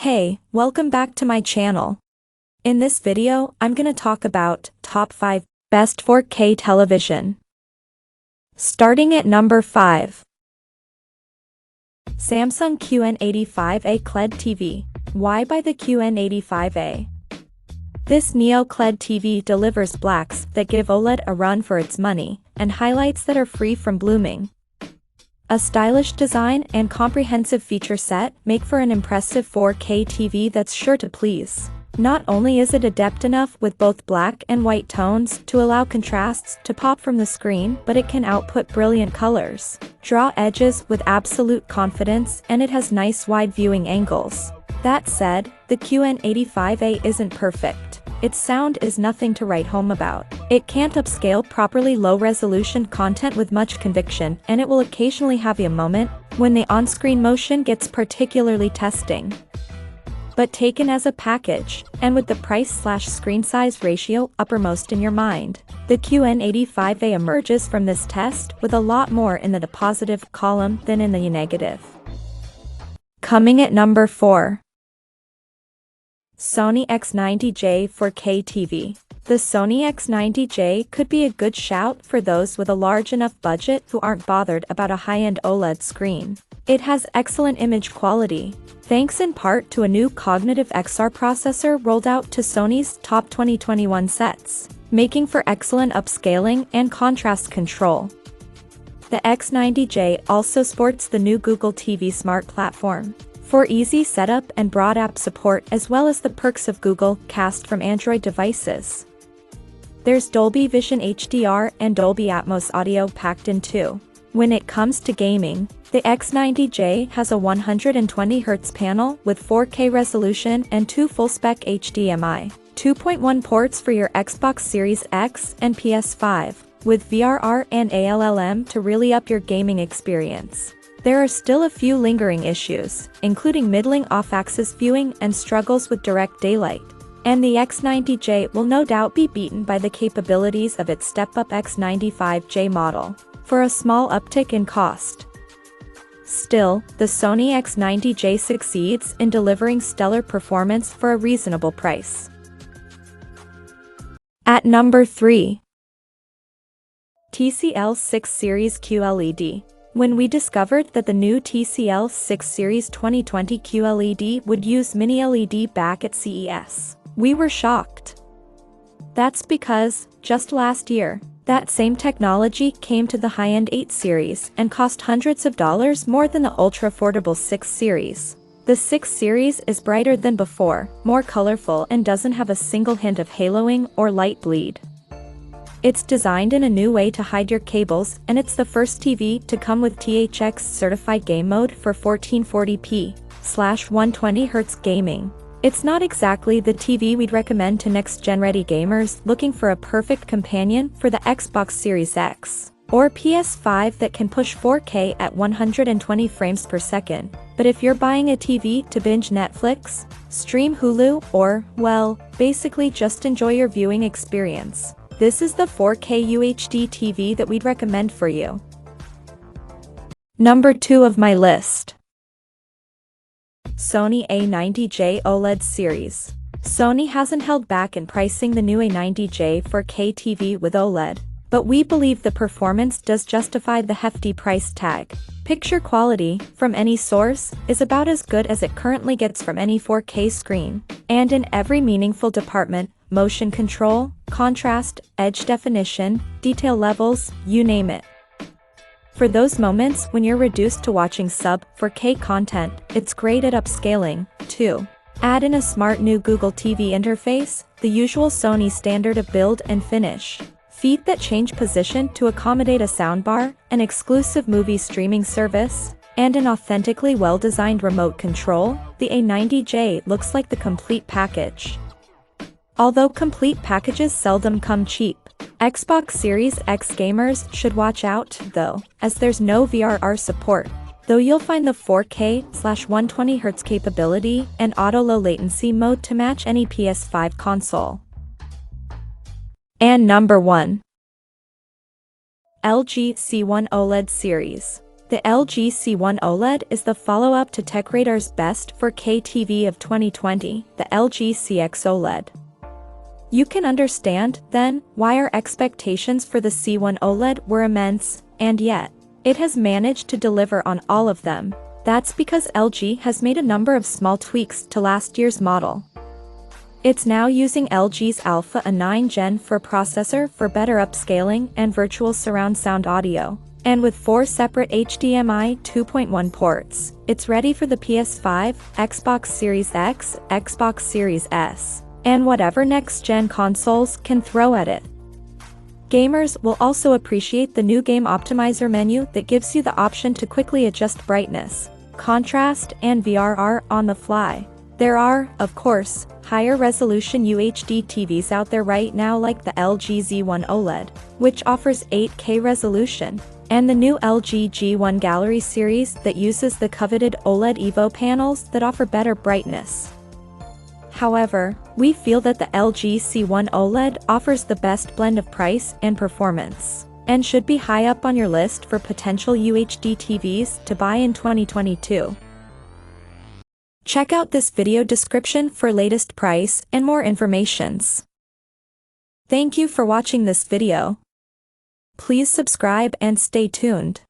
Hey, welcome back to my channel. In this video, I'm gonna talk about top 5 best 4K television. Starting at number 5. Samsung QN85A QLED TV. Why buy the QN85A? This Neo QLED TV delivers blacks that give OLED a run for its money, and highlights that are free from blooming. A stylish design and comprehensive feature set make for an impressive 4K TV that's sure to please. Not only is it adept enough with both black and white tones to allow contrasts to pop from the screen, but it can output brilliant colors, draw edges with absolute confidence, and it has nice wide viewing angles. That said, the QN85A isn't perfect. Its sound is nothing to write home about. It can't upscale properly low-resolution content with much conviction, and it will occasionally have a moment when the on-screen motion gets particularly testing. But taken as a package, and with the price/screen size ratio uppermost in your mind, the QN85A emerges from this test with a lot more in the positive column than in the negative. Coming at number 4. Sony X90J 4K TV. The Sony X90J could be a good shout for those with a large enough budget who aren't bothered about a high-end OLED screen. It has excellent image quality, thanks in part to a new Cognitive XR processor rolled out to Sony's top 2021 sets, making for excellent upscaling and contrast control. The X90J also sports the new Google TV Smart platform for easy setup and broad app support, as well as the perks of Google Cast from Android devices. There's Dolby Vision HDR and Dolby Atmos audio packed in too. When it comes to gaming, the X90J has a 120Hz panel with 4K resolution and 2 full-spec HDMI 2.1 ports for your Xbox Series X and PS5, with VRR and ALLM to really up your gaming experience. There are still a few lingering issues, including middling off-axis viewing and struggles with direct daylight, and the X90J will no doubt be beaten by the capabilities of its step-up X95J model, for a small uptick in cost. Still, the Sony X90J succeeds in delivering stellar performance for a reasonable price. At number 3. TCL 6 Series QLED. When we discovered that the new TCL 6 Series 2020 QLED would use Mini LED back at CES, we were shocked. That's because, just last year, that same technology came to the high-end 8 Series and cost hundreds of dollars more than the ultra-affordable 6 Series. The 6 Series is brighter than before, more colorful, and doesn't have a single hint of haloing or light bleed. It's designed in a new way to hide your cables, and it's the first TV to come with THX certified game mode for 1440p/120Hz gaming. It's not exactly the TV we'd recommend to next-gen ready gamers looking for a perfect companion for the Xbox Series X or PS5 that can push 4K at 120 frames per second. But if you're buying a TV to binge Netflix, stream Hulu, or, well, basically just enjoy your viewing experience, this is the 4K UHD TV that we'd recommend for you. Number 2 of my list. Sony A90J OLED series. Sony hasn't held back in pricing the new A90J 4K TV with OLED, but we believe the performance does justify the hefty price tag. Picture quality, from any source, is about as good as it currently gets from any 4K screen, and in every meaningful department, motion control, contrast, edge definition, detail levels, you name it. For those moments when you're reduced to watching sub-4K content, it's great at upscaling, too. Add in a smart new Google TV interface, the usual Sony standard of build and finish, feet that change position to accommodate a soundbar, an exclusive movie streaming service, and an authentically well-designed remote control, the A90J looks like the complete package. Although complete packages seldom come cheap, Xbox Series X gamers should watch out, though, as there's no VRR support, though you'll find the 4K/120Hz capability and auto low latency mode to match any PS5 console. And number 1. LG C1 OLED series. The LG C1 OLED is the follow-up to TechRadar's best 4K TV of 2020, the LG CX OLED. You can understand, then, why our expectations for the C1 OLED were immense, and yet, it has managed to deliver on all of them. That's because LG has made a number of small tweaks to last year's model. It's now using LG's Alpha A9 Gen 4 processor for better upscaling and virtual surround sound audio. And with 4 separate HDMI 2.1 ports, it's ready for the PS5, Xbox Series X, Xbox Series S, and whatever next-gen consoles can throw at it. Gamers will also appreciate the new game optimizer menu that gives you the option to quickly adjust brightness, contrast, and VRR on the fly. There are, of course, higher resolution UHD TVs out there right now like the LG Z1 OLED, which offers 8K resolution, and the new LG G1 Gallery series that uses the coveted OLED Evo panels that offer better brightness. However, we feel that the LG C1 OLED offers the best blend of price and performance, and should be high up on your list for potential UHD TVs to buy in 2022. Check out this video description for latest price and more informations. Thank you for watching this video. Please subscribe and stay tuned.